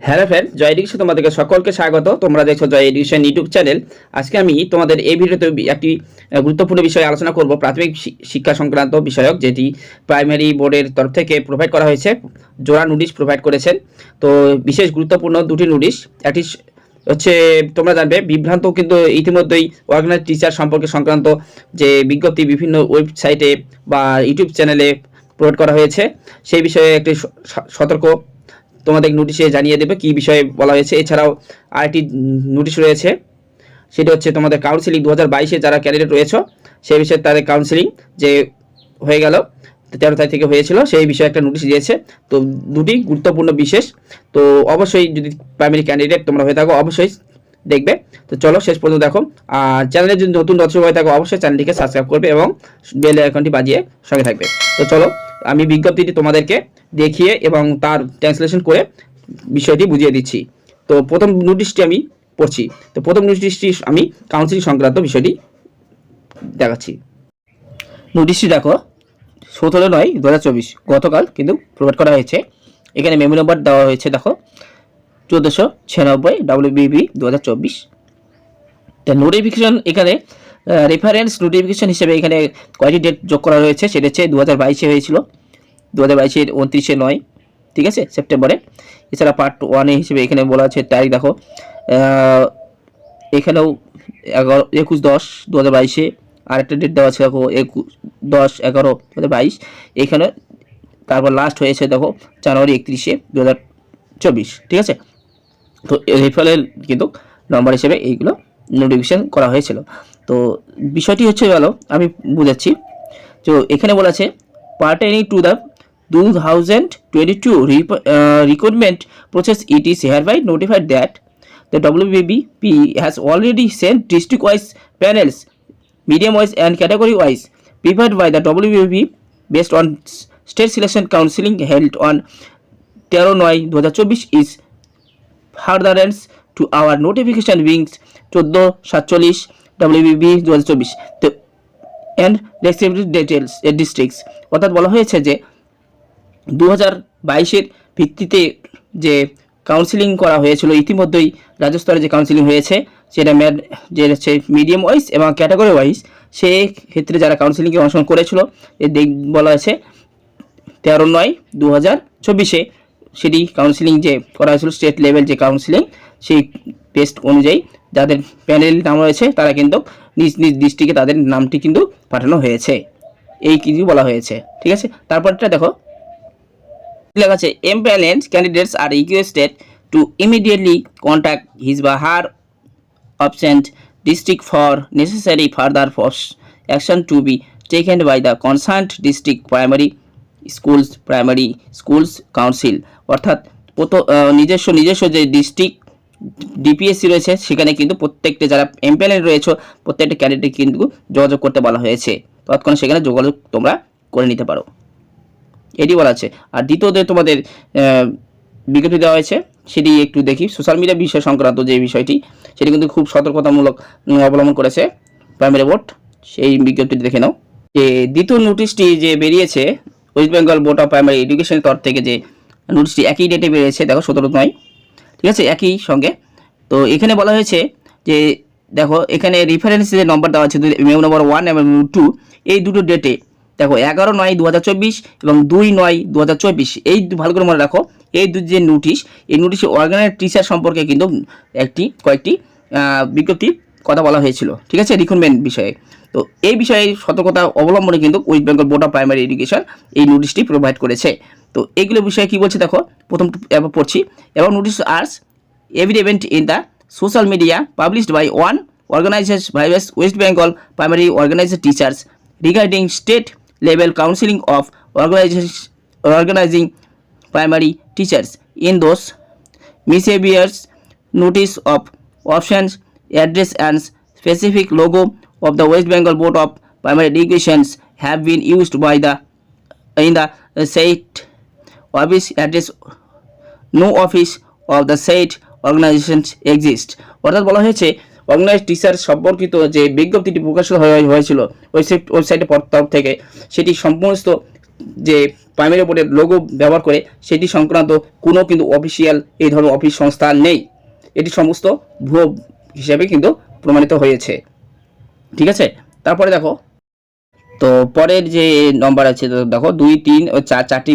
Hello friend, জয় education তোমাদেরকে সকলকে স্বাগত। তোমরা দেখছো জয় এডুকেশন ইউটিউব চ্যানেল। আজকে আমি তোমাদের এই ভিডিওতে একটি গুরুত্বপূর্ণ বিষয়ে আলোচনা করব, প্রাথমিক শিক্ষা সংক্রান্ত বিষয়ক, যেটি প্রাইমারি বোর্ডের তরফ থেকে প্রোভাইড করা হয়েছে। জোড়া নোটিশ প্রোভাইড করেছেন। তো বিশেষ গুরুত্বপূর্ণ দুটি নোটিশ। একটি হচ্ছে তোমরা জানবে বিভ্রান্ত কিন্তু ইতিমধ্যেই অর্গানাইজ টিচার সম্পর্কে সংক্রান্ত যে বিজ্ঞপ্তি বিভিন্ন ওয়েবসাইটে বা ইউটিউব চ্যানেলে প্রোভাইড করা হয়েছে, সেই বিষয়ে একটি সতর্ক তোমাদের নোটিশে জানিয়ে দেবে কি বিষয়ে বলা হয়েছে। এছাড়াও আরেকটি নোটিশ রয়েছে, সেটা হচ্ছে তোমাদের কাউন্সিলিং 2022-এ যারা ক্যান্ডিডেট রয়েছে সেই বিষয়ে তাদের কাউন্সিলিং যে হয়ে গেল 13 তারিখ থেকে হয়েছিল, সেই বিষয়ে একটা নোটিশ দিয়েছে। তো দুটি গুরুত্বপূর্ণ বিশেষ। তো অবশ্যই যদি প্রাইমারি ক্যান্ডিডেট তোমরা হয়ে থাকো অবশ্যই দেখবে। তো চলো শেষ পর্যন্ত দেখো। আর চ্যানেলে যদি নতুন দর্শক হয়ে থাকো অবশ্যই চ্যানেলটিকে সাবস্ক্রাইব করবে এবং বেল আইকনটি বাজিয়ে সঙ্গে থাকবে। তো চলো আমি বিজ্ঞপ্তিটি তোমাদেরকে দেখিয়ে এবং তার ট্রান্সলেশন করে বিষয়টি বুঝিয়ে দিচ্ছি। তো প্রথম নোটিশটি আমি পড়ছি। তো প্রথম নোটিশটি আমি কাউন্সিলিং সংক্রান্ত বিষয়টি দেখাচ্ছি। নোটিশটি দেখো 17/9/2024 গতকাল কিন্তু প্রোভাইড করা হয়েছে। এখানে মেমো নাম্বার দেওয়া হয়েছে, দেখো 1496 WBB 2024। তা নোটিফিকেশন এখানে রেফারেন্স নোটিফিকেশন হিসেবে এখানে কয়টি ডেট যোগ করা হয়েছে, সেটা হচ্ছে 2022-এ হয়েছিল, 2022-এর 29/9, ঠিক আছে, সেপ্টেম্বরে। এছাড়া পার্ট 1 হিসেবে এখানে বলা আছে তারিখ, দেখো এখানেও 21/10/2022-এ আরেকটা ডেট দেওয়া আছে, দেখো 10/11/2022 এখানে। তারপর লাস্ট হয়েছে দেখো জানুয়ারি 31-এ 2024, ঠিক আছে। তো রেফারেল কিন্তু নম্বর হিসেবে এইগুলো নোটিফিকেশন করা হয়েছিল। তো বিষয়টি হচ্ছে গেলো, আমি বুঝাচ্ছি। তো এখানে বলা আছে pertaining to the 2022 recruitment process, it is hereby notified that the WBBP has already sent district-wise panels, medium-wise and category-wise, prepared by the WBBP based on state selection counseling held on 13/9/2024 is furtherance to our notification wings 1447 WBB 2024 তো and respective details districts। অর্থাৎ বলা হয়েছে যে 2022-এর ভিত্তিতে যে counselling করা হয়েছিল, ইতিমধ্যেই রাজ্য স্তরে যে কাউন্সিলিং হয়েছে সেটা যে হচ্ছে মিডিয়াম ওয়াইজ এবং ক্যাটাগরি ওয়াইজ, সেই ক্ষেত্রে যারা কাউন্সিলিংয়ে অংশগ্রহণ করেছিল বলা হয়েছে 13/9/2024-এ সেটি কাউন্সিলিং যে করা হয়েছিল স্টেট লেভেল যে কাউন্সিলিং, সেই টেস্ট অনুযায়ী যাদের প্যানেল নাম রয়েছে তারা কিন্তু নিজ নিজ ডিস্ট্রিক্টে তাদের নামটি কিন্তু পাঠানো হয়েছে, এই কিছু বলা হয়েছে, ঠিক আছে। তারপরটা দেখো লেখা আছে এমপ্যানেলড ক্যান্ডিডেটস আর requested to immediately contact his বা her absent district for necessary further action to be taken by the concerned district primary schools council. অর্থাৎ নিজস্ব যে ডিস্ট্রিক্ট ডিপিএসসি রয়েছে সেখানে কিন্তু প্রত্যেকটা যারা এমপ্যানেল রয়েছে প্রত্যেকটা ক্যান্ডিডেট কিন্তু যোগাযোগ করতে বলা হয়েছে, তৎক্ষণাৎ সেখানে যোগাযোগ তোমরা করে নিতে পারো, এটি বলা আছে। আর দ্বিতীয়তে তোমাদের বিজ্ঞপ্তি দেওয়া হয়েছে, সেটি একটু দেখি। সোশ্যাল মিডিয়া বিষয় সংক্রান্ত যে বিষয়টি, সেটি কিন্তু খুব সতর্কতামূলক অবলম্বন করেছে প্রাইমারি বোর্ড, সেই বিজ্ঞপ্তিটি দেখে নাও। যে দ্বিতীয় নোটিশটি যে বেরিয়েছে West Bengal board of primary এডুকেশনের তরফ থেকে, যে নোটিশটি একই ডেটে বেরিয়েছে, দেখো 17/9, ঠিক আছে, একই সঙ্গে। তো এখানে বলা হয়েছে যে দেখো এখানে রিফারেন্স যে নম্বর দেওয়া আছে মেমো নম্বর 1 এবং 2, এই দুটো ডেটে দেখো 11/9/2024 এবং 2/9/2024, এই ভালো করে মনে রাখো। এই যে নোটিশ, এই নোটিশে অর্গানাইজ টিচার সম্পর্কে কিন্তু কয়েকটি বিজ্ঞপ্তির কথা বলা হয়েছিল, ঠিক আছে, রিক্রুটমেন্ট বিষয়ে। তো এই বিষয়ে সতর্কতা অবলম্বনে কিন্তু West Bengal board of primary education এই নোটিশটি প্রোভাইড করেছে। তো এইগুলো বিষয়ে কী বলছে দেখো, প্রথম পড়ছি। এবং notice আর্স evident in the social media published by one organizers various West Bengal primary organized teachers regarding state level counseling of organizing primary teachers. In those misbehaviors, notice of options, address and specific logo of the West Bengal Board of Primary Education have been used by in the said office address. No office of the said organisations exist. অর্থাৎ বলা হয়েছে organise teacher সম্পর্কিত যে বিজ্ঞপ্তিটি প্রকাশিত হয়েছিল ওয়েবসাইটের তরফ থেকে, সেটি সমস্ত যে প্রাইমারি বোর্ডের লোগো ব্যবহার করে সেটি সংক্রান্ত কোনো কিন্তু অফিসিয়াল এই ধরনের অফিস সংস্থা নেই। এটি সমস্ত ভুয়ো হিসেবে কিন্তু প্রমাণিত হয়েছে। ঠিক আছে, তারপরে দেখো, তো পরের যে নম্বর আছে তো দেখো 2, 3 ও 4 চারটি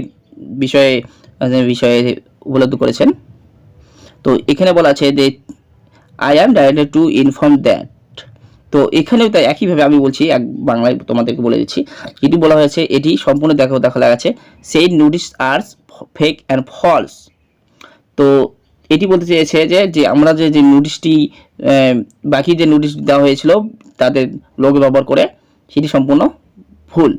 বিষয়ে উপলব্ধ করেছেন। তো এখানে বলা আছে যে I am directed to inform that. তো এখানেও তাই একইভাবে আমি বলছি, এক বাংলায় তোমাদেরকে বলে দিচ্ছি। এটি বলা হয়েছে, এটি সম্পূর্ণ দেখা আছে সেই নোটিশ আর ফেক অ্যান্ড ফলস। তো এটি বলতে চেয়েছে যে আমরা যে নোটিশটি বাকি যে নোটিশ দেওয়া হয়েছিল তাদের লোগো ব্যবহার করে, সেটি সম্পূর্ণ ভুল।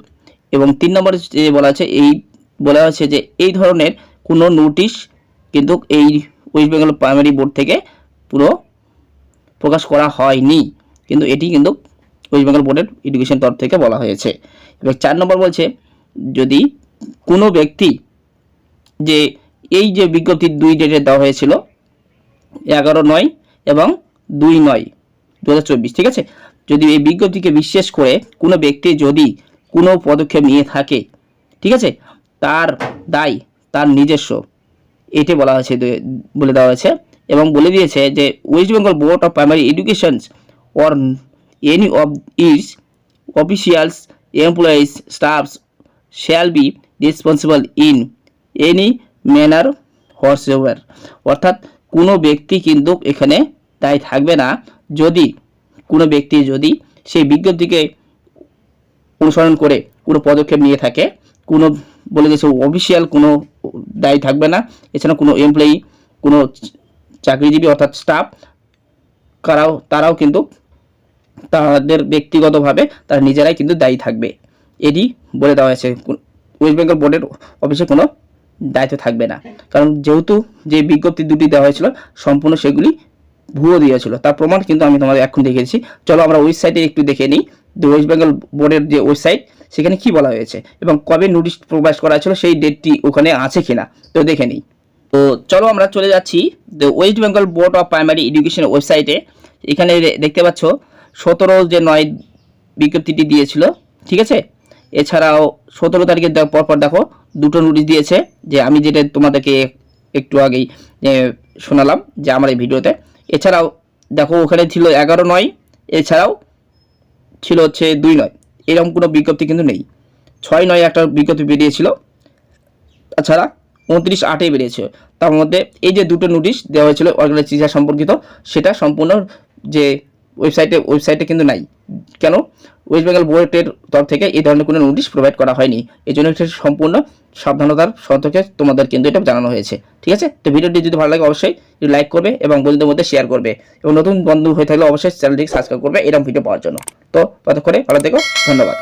এবং 3 নম্বরে যে বলা হয়েছে যে এই ধরনের কোনো নোটিশ কিন্তু এই ওয়েস্ট বেঙ্গল প্রাইমারি বোর্ড থেকে পুরো প্রকাশ করা হয়নি, কিন্তু এটি কিন্তু ওয়েস্ট বেঙ্গল বোর্ডের এডুকেশন তরফ থেকে বলা হয়েছে। এবার 4 নম্বর বলছে, যদি কোনো ব্যক্তি যে এই যে বিজ্ঞপ্তি 2 ডেটে দেওয়া হয়েছিল 11/9 এবং 2/9/2024, ঠিক আছে, যদি এই বিজ্ঞপ্তিকে বিশ্বাস করে কোনো ব্যক্তি যদি কোনো পদক্ষেপ নিয়ে থাকে, ঠিক আছে, তার দায় তার নিজস্ব, এটি বলা হয়েছে, বলে দেওয়া হয়েছে। এবং বলে দিয়েছে যে West Bengal board of primary education or any of its officials, employees, staffs shall be responsible in any manner whatsoever। অর্থাৎ কোনো ব্যক্তি কিন্তু এখানে দায়ী থাকবে না যদি কোনো ব্যক্তি যদি সেই বিজ্ঞপ্তিকে অনুসরণ করে কোনো পদক্ষেপ নিয়ে থাকে। কোনো বলে দিয়েছে অফিসিয়াল কোনো দায়ী থাকবে না, এছাড়া কোনো এমপ্লয়ি, কোনো চাকরিজীবী অর্থাৎ স্টাফ তারাও কিন্তু তাদের ব্যক্তিগতভাবে তারা নিজেরাই কিন্তু দায়ী থাকবে। এটি বলে দেওয়া হয়েছে, ওয়েস্ট বেঙ্গল বোর্ডের অফিসে কোনো দায়িত্ব থাকবে না। কারণ যেহেতু যে বিজ্ঞপ্তি 2টি দেওয়া হয়েছিল সম্পূর্ণ সেগুলি ভুয়ো দিয়েছিল, তার প্রমাণ কিন্তু আমি তোমাদের এখন দেখিয়েছি। চলো আমরা ওয়েবসাইটে একটু দেখে নিই, ওয়েস্ট বেঙ্গল বোর্ডের যে ওয়েবসাইট সেখানে কি বলা হয়েছে এবং কবে নোটিশ প্রকাশ করা হয়েছিল সেই ডেটটি ওখানে আছে কিনা, তো দেখে নিই। তো চলো আমরা চলে যাচ্ছি West Bengal board of primary education ওয়েবসাইটে। এখানে দেখতে পাচ্ছ 17/9 বিজ্ঞপ্তিটি দিয়েছিল, ঠিক আছে। এছাড়াও 17 তারিখের পরপর দেখো 2টো নোটিশ দিয়েছে, যে আমি যেটা তোমাদেরকে একটু আগেই শোনালাম যে আমার এই ভিডিওতে। এছাড়াও দেখো ওখানে ছিল 11/9, এছাড়াও ছিল হচ্ছে 2/9, এরকম কোনো বিজ্ঞপ্তি কিন্তু নেই। 6/9 একটা বিজ্ঞপ্তি বেরিয়েছিল, তাছাড়া 29/8 বেরিয়েছে। তার মধ্যে এই যে 2টো নোটিশ দেওয়া হয়েছিল অর্গানাইজেশন সম্পর্কিত, সেটা সম্পূর্ণ যে ওয়েবসাইটে কিন্তু নাই। কেন? ওয়েস্ট বেঙ্গল বোর্ডের তরফ থেকে এই ধরনের কোনো নোটিশ প্রোভাইড করা হয়নি, এই জন্য এটা সম্পূর্ণ সাবধানতার সতর্কে তোমাদের কিন্তু এটা জানানো হয়েছে, ঠিক আছে। তো ভিডিওটি যদি ভালো লাগে অবশ্যই লাইক করবে এবং বন্ধুদের মধ্যে শেয়ার করবে, এবং নতুন বন্ধু হয়ে থাকলে অবশ্যই চ্যানেলটিকে সাবস্ক্রাইব করবে এরকম ভিডিও পাওয়ার জন্য। তো ততক্ষণে ভালো থেকো, ধন্যবাদ।